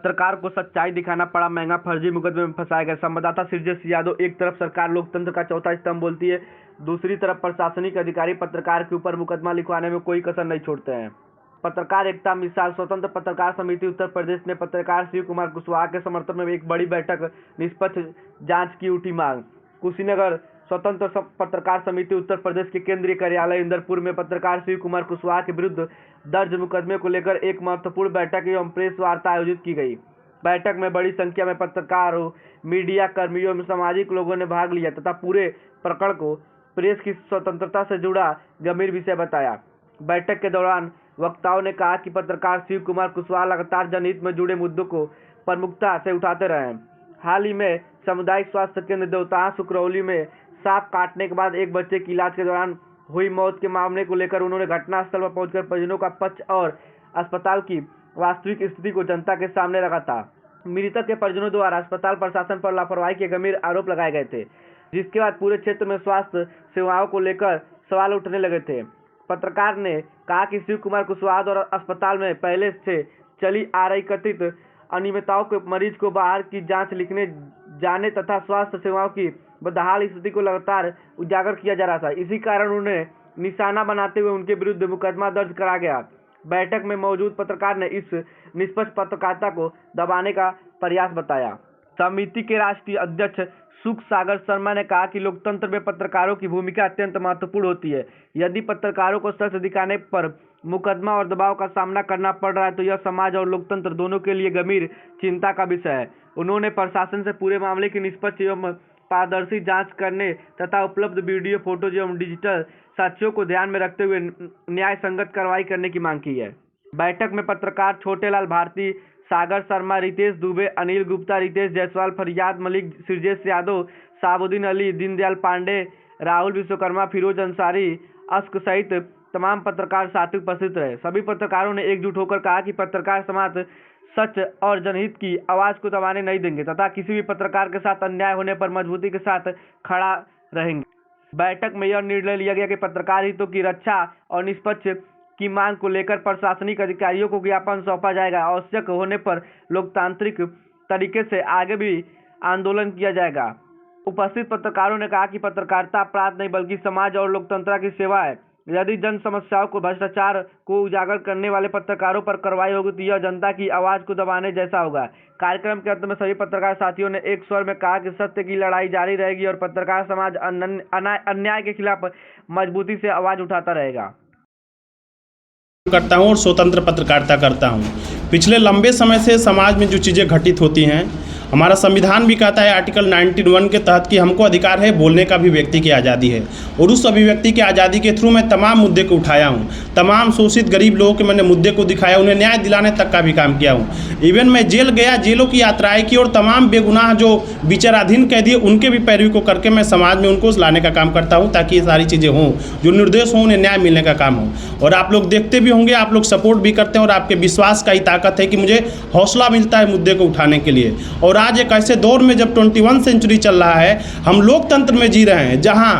पत्रकार को सच्चाई दिखाना पड़ा महंगा, फर्जी मुकदमे में फंसाए गए। संवाददाता श्रीजेश यादव। एक तरफ सरकार लोकतंत्र का चौथा स्तंभ बोलती है, दूसरी तरफ प्रशासनिक अधिकारी पत्रकार के ऊपर मुकदमा लिखवाने में कोई कसर नहीं छोड़ते हैं। पत्रकार एकता मिसाल। स्वतंत्र पत्रकार समिति उत्तर प्रदेश ने पत्रकार शिव कुमार कुशवाहा के समर्थन में एक बड़ी बैठक, निष्पक्ष जांच की उठी मांग। कुशीनगर। स्वतंत्र पत्रकार समिति उत्तर प्रदेश के केंद्रीय कार्यालय इंदरपुर में पत्रकार शिव कुमार कुशवाहा के विरुद्ध दर्ज मुकदमे को लेकर एक महत्वपूर्ण बैठक एवं प्रेस वार्ता आयोजित की गई। बैठक में बड़ी संख्या में पत्रकारों, मीडिया कर्मियों एवं सामाजिक लोगों ने भाग लिया तथा पूरे प्रकरण को प्रेस की स्वतंत्रता से जुड़ा गंभीर विषय बताया। बैठक के दौरान वक्ताओं ने कहा कि पत्रकार शिव कुमार कुशवाहा लगातार जनहित में जुड़े मुद्दों को प्रमुखता से उठाते रहे हैं। हाल ही में सामुदायिक स्वास्थ्य केंद्र देवताहा सुकरौली में सांप काटने के बाद एक बच्चे की इलाज के दौरान हुई मौत के मामले को लेकर उन्होंने घटनास्थल पर पहुंचकर परिजनों का पक्ष और अस्पताल की वास्तविक स्थिति को जनता के सामने रखा था। मृतक के परिजनों द्वारा अस्पताल प्रशासन पर लापरवाही के गंभीर आरोप लगाए गए थे, जिसके बाद पूरे क्षेत्र में स्वास्थ्य सेवाओं को लेकर सवाल उठने लगे थे। पत्रकार ने कहा कि शिव कुमार कुशवाहा द्वारा अस्पताल में पहले से चली आ रही कथित अनियमितताओं के मरीज को बाहर की जांच लिखने जाने तथा स्वास्थ्य सेवाओं की बदहाल स्थिति को लगातार उजागर किया जा रहा था। इसी कारण उन्हें निशाना बनाते हुए उनके विरुद्ध मुकदमा दर्ज करा गया। बैठक में मौजूद पत्रकार ने इस निष्पक्ष पत्रकारिता को दबाने का प्रयास बताया। समिति के राष्ट्रीय अध्यक्ष सुख सागर शर्मा ने कहा कि लोकतंत्र में पत्रकारों की भूमिका अत्यंत महत्वपूर्ण होती है। यदि पत्रकारों को सच दिखाने पर मुकदमा और दबाव का सामना करना पड़ रहा है तो यह समाज और लोकतंत्र दोनों के लिए गंभीर चिंता का विषय है। उन्होंने प्रशासन से पूरे मामले की निष्पक्ष एवं पारदर्शी जांच करने तथा उपलब्ध वीडियो, फोटोज एवं डिजिटल साक्ष्यों को ध्यान में रखते हुए न्याय संगत कार्रवाई करने की मांग की है। बैठक में पत्रकार छोटेलाल भारती, सागर शर्मा, रितेश दुबे, अनिल गुप्ता, रितेश जायसवाल, फरियाद मलिक, श्रीजेश यादव, साबुद्दीन अली, दीनदयाल पांडे, राहुल विश्वकर्मा, फिरोज अंसारी, अश्क सहित तमाम पत्रकार साथी उपस्थित रहे। सभी पत्रकारों ने एकजुट होकर कहा कि पत्रकार समाज सच और जनहित की आवाज को दबाने नहीं देंगे तथा किसी भी पत्रकार के साथ अन्याय होने पर मजबूती के साथ खड़ा रहेंगे। बैठक में यह निर्णय लिया गया कि पत्रकार हितों की रक्षा और निष्पक्ष की मांग को लेकर प्रशासनिक अधिकारियों को ज्ञापन सौंपा जाएगा। आवश्यक होने पर लोकतांत्रिक तरीके से आगे भी आंदोलन किया जाएगा। उपस्थित पत्रकारों ने कहा कि पत्रकारिता अपराध नहीं बल्कि समाज और लोकतंत्र की सेवा है। यदि जन समस्याओं को, भ्रष्टाचार को उजागर करने वाले पत्रकारों पर कार्रवाई होगी तो यह जनता की आवाज को दबाने जैसा होगा। कार्यक्रम के अंत में सभी पत्रकार साथियों ने एक स्वर में कहा कि सत्य की लड़ाई जारी रहेगी और पत्रकार समाज अन्याय के खिलाफ मजबूती से आवाज उठाता रहेगा। करता हूँ और स्वतंत्र पत्रकारिता करता हूँ। पिछले लंबे समय से समाज में जो चीज़ें घटित होती हैं, हमारा संविधान भी कहता है आर्टिकल 91 के तहत कि हमको अधिकार है बोलने का भी, व्यक्ति की आज़ादी है और उस अभिव्यक्ति की आज़ादी के थ्रू मैं तमाम मुद्दे को उठाया हूँ। तमाम शोषित गरीब लोगों के मैंने मुद्दे को दिखाया, उन्हें न्याय दिलाने तक का भी काम किया हूँ। इवन मैं जेल गया, जेलों की यात्राएँ की और तमाम बेगुनाह जो विचाराधीन कैदी उनके भी पैरवी को करके मैं समाज में उनको लाने का काम करता हूँ ताकि ये सारी चीज़ें हों, जो निर्दोष हों उन्हें न्याय मिलने का काम हो। और आप लोग देखते भी होंगे, आप लोग सपोर्ट भी करते हैं और आपके विश्वास का ही ताकत है कि मुझे हौसला मिलता है मुद्दे को उठाने के लिए। और आज एक ऐसे दौर में जब 21 सेंचुरी चल रहा है, हम लोकतंत्र में जी रहे हैं जहां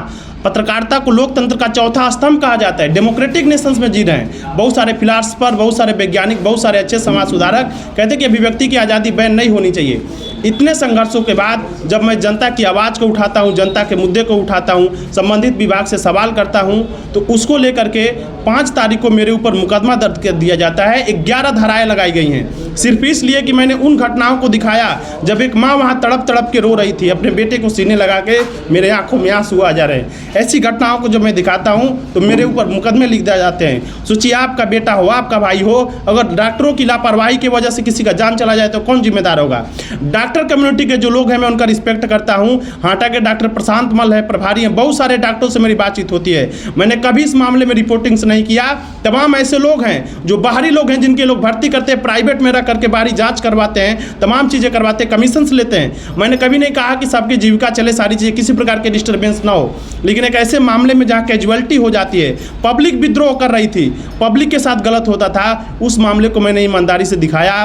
पत्रकारिता को लोकतंत्र का चौथा स्तंभ कहा जाता है, डेमोक्रेटिक नेशंस में जी रहे हैं। बहुत सारे फिलासफर, बहुत सारे वैज्ञानिक, बहुत सारे अच्छे समाज सुधारक कहते हैं कि अभिव्यक्ति की आज़ादी बैन नहीं होनी चाहिए। इतने संघर्षों के बाद जब मैं जनता की आवाज़ को उठाता हूं, जनता के मुद्दे को उठाता हूं, संबंधित विभाग से सवाल करता हूं, तो उसको लेकर के 5 तारीख को मेरे ऊपर मुकदमा दर्ज कर दिया जाता है। 11 धाराएं लगाई गई हैं सिर्फ इसलिए कि मैंने उन घटनाओं को दिखाया जब एक माँ वहाँ तड़प तड़प के रो रही थी, अपने बेटे को सीने लगा के मेरे आंखों में आंसू आ जा रहे हैं। ऐसी घटनाओं को जब मैं दिखाता हूँ तो मेरे ऊपर मुकदमे लिख दिए जाते हैं। सोचिए, आपका बेटा हो, आपका भाई हो, अगर डॉक्टरों की लापरवाही की वजह से किसी का जान चला जाए तो कौन जिम्मेदार होगा? डॉक्टर कम्युनिटी के जो लोग हैं मैं उनका रिस्पेक्ट करता हूं। हाटा के डॉक्टर प्रशांत मल है, प्रभारी हैं, बहुत सारे डॉक्टरों से मेरी बातचीत होती है। मैंने कभी इस मामले में रिपोर्टिंग्स नहीं किया। तमाम ऐसे लोग हैं जो बाहरी लोग हैं, जिनके लोग भर्ती करते हैं, प्राइवेट में रख करके बाहरी जांच करवाते हैं, तमाम चीज़ें करवाते हैं, कमीशंस लेते हैं। मैंने कभी नहीं कहा कि सबकी जीविका चले, सारी चीज़ें, किसी प्रकार के डिस्टर्बेंस ना हो। लेकिन एक ऐसे मामले में जहाँ कैजुअलिटी हो जाती है, पब्लिक विद्रोह कर रही थी, पब्लिक के साथ गलत होता था, उस मामले को मैंने ईमानदारी से दिखाया।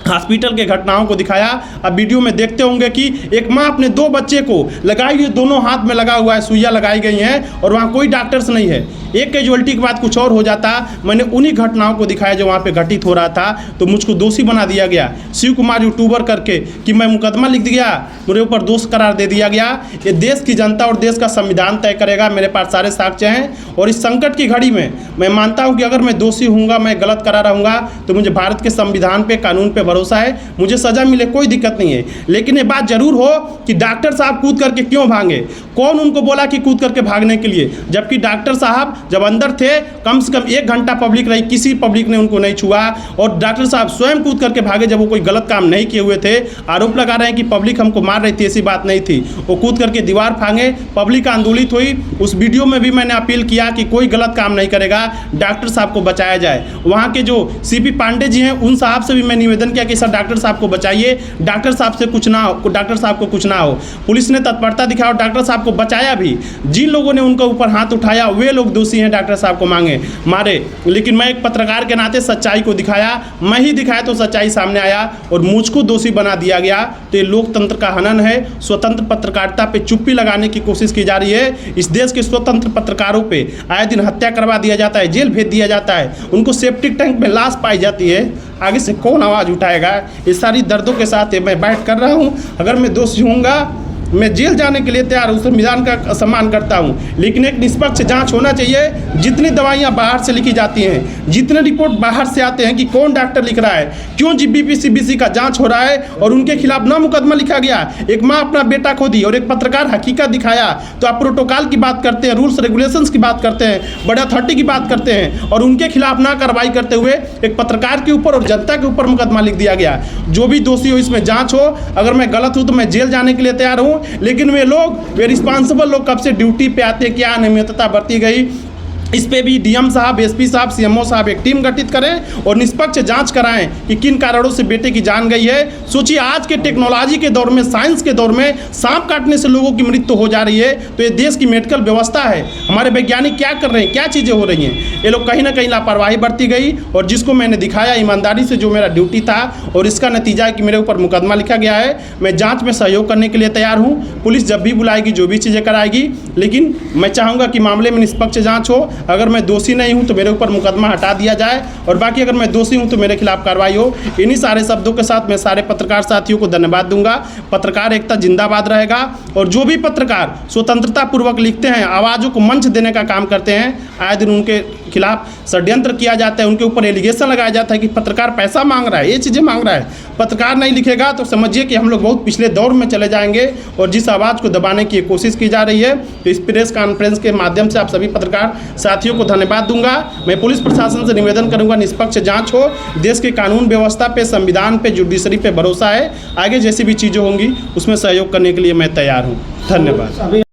हॉस्पिटल के घटनाओं को दिखाया। अब वीडियो में देखते होंगे कि एक माँ अपने 2 बच्चे को लगाई हुई, दोनों हाथ में लगा हुआ है, सुइयाँ लगाई गई हैं और वहाँ कोई डॉक्टर्स नहीं है। एक कैजुअलिटी के बाद कुछ और हो जाता। मैंने उन्हीं घटनाओं को दिखाया जो वहाँ पे घटित हो रहा था, तो मुझको दोषी बना दिया गया शिव कुमार यूट्यूबर करके कि मैं मुकदमा लिख दिया, मेरे ऊपर दोष करार दे दिया गया। ये देश की जनता और देश का संविधान तय करेगा। मेरे पास सारे साक्ष्य हैं और इस संकट की घड़ी में मैं मानता हूं कि अगर मैं दोषी हूँगा, मैं गलत करा रहूँगा, तो मुझे भारत के संविधान पे, कानून पे भरोसा है, मुझे सज़ा मिले कोई दिक्कत नहीं है। लेकिन ये बात जरूर हो कि डॉक्टर साहब कूद करके क्यों भागे? कौन उनको बोला कि कूद करके भागने के लिए? जबकि डॉक्टर साहब जब अंदर थे कम से कम 1 घंटा पब्लिक रही, किसी पब्लिक ने उनको नहीं छुआ और डॉक्टर साहब स्वयं कूद करके भागे जब वो कोई गलत काम नहीं किए हुए थे। आरोप लगा रहे हैं कि पब्लिक हमको मार रही थी, ऐसी बात नहीं थी। वो कूद करके दीवार फांगे, पब्लिक आंदोलित हुई। उस वीडियो में भी मैंने अपील किया कि कोई गलत काम नहीं करेगा, डॉक्टर साहब को बचाया जाए। वहाँ के जो सीपी पांडे जी हैं उन साहब से भी मैं निवेदन किया कि सर डॉक्टर साहब को बचाइए, डॉक्टर साहब से कुछ ना हो, डॉक्टर साहब को कुछ ना हो। पुलिस ने तत्परता दिखाया और डॉक्टर साहब को बचाया भी। जिन लोगों ने उनके ऊपर हाथ उठाया वे लोग दोषी हैं, डॉक्टर साहब को मारे। लेकिन मैं एक पत्रकार के नाते सच्चाई को दिखाया, मैं ही दिखाया तो सच्चाई सामने आया और मुझको दोषी बना दिया गया। तो ये लोकतंत्र का हनन है। स्वतंत्र पत्रकारिता पे चुप्पी लगाने की कोशिश की जा रही है। इस देश के स्वतंत्र पत्रकारों पे आए दिन हत्या करवा दिया जाता है, जेल भेज दिया जाता है, उनको सेप्टिक टैंक में लाश पाई जाती है। आगे से कौन आवाज़ उठाएगा? इस सारी दर्दों के साथ मैं बैठ कर रहा हूँ। अगर मैं दोषी हूँगा, मैं जेल जाने के लिए तैयार हूँ, संविधान का सम्मान करता हूँ, लेकिन एक निष्पक्ष जांच होना चाहिए। जितनी दवाइयाँ बाहर से लिखी जाती हैं, जितने रिपोर्ट बाहर से आते हैं कि कौन डॉक्टर लिख रहा है, क्यों जीबीपी सीबीसी का जांच हो रहा है और उनके खिलाफ ना मुकदमा लिखा गया। एक माँ अपना बेटा खो दी और एक पत्रकार हकीकत दिखाया, तो आप प्रोटोकॉल की बात करते हैं, रूल्स रेगुलेशंस की बात करते हैं, बड़े अथॉरिटी की बात करते हैं और उनके खिलाफ ना कार्रवाई करते हुए एक पत्रकार के ऊपर और जनता के ऊपर मुकदमा लिख दिया गया। जो भी दोषी हो इसमें जाँच हो। अगर मैं गलत हूँ तो मैं जेल जाने के लिए तैयार हूँ, लेकिन वे रिस्पांसिबल लोग कब से ड्यूटी पे आते, क्या अनियमितता बरती गई, इस पे भी डीएम साहब, एसपी साहब, सीएमओ साहब एक टीम गठित करें और निष्पक्ष जांच कराएं कि किन कारणों से बेटे की जान गई है। सोचिए आज के टेक्नोलॉजी के दौर में, साइंस के दौर में सांप काटने से लोगों की मृत्यु हो जा रही है। तो ये देश की मेडिकल व्यवस्था है, हमारे वैज्ञानिक क्या कर रहे हैं, क्या चीज़ें हो रही हैं। ये लोग कहीं ना कहीं लापरवाही बरती गई और जिसको मैंने दिखाया ईमानदारी से, जो मेरा ड्यूटी था, और इसका नतीजा है कि मेरे ऊपर मुकदमा लिखा गया है। मैं जाँच में सहयोग करने के लिए तैयार हूँ। पुलिस जब भी बुलाएगी, जो भी चीज़ें कराएगी, लेकिन मैं चाहूँगा कि मामले में निष्पक्ष जाँच हो। अगर मैं दोषी नहीं हूं तो मेरे ऊपर मुकदमा हटा दिया जाए और बाकी अगर मैं दोषी हूं तो मेरे खिलाफ कार्रवाई हो। इन्हीं सारे शब्दों के साथ मैं सारे पत्रकार साथियों को धन्यवाद दूंगा। पत्रकार एकता जिंदाबाद रहेगा और जो भी पत्रकार स्वतंत्रता पूर्वक लिखते हैं, आवाज़ों को मंच देने का काम करते हैं, आए दिन उनके खिलाफ षड्यंत्र किया जाता है, उनके ऊपर एलिगेशन लगाया जाता है कि पत्रकार पैसा मांग रहा है, ये चीज़ें मांग रहा है। पत्रकार नहीं लिखेगा तो समझिए कि हम लोग बहुत पिछले दौर में चले जाएंगे और जिस आवाज़ को दबाने की कोशिश की जा रही है। तो इस प्रेस कॉन्फ्रेंस के माध्यम से आप सभी पत्रकार साथियों को धन्यवाद दूंगा। मैं पुलिस प्रशासन से निवेदन करूंगा निष्पक्ष जांच हो। देश के कानून व्यवस्था पे, संविधान पे, जुडिशरी पे भरोसा है। आगे जैसी भी चीज़ें होंगी उसमें सहयोग करने के लिए मैं तैयार हूँ। धन्यवाद।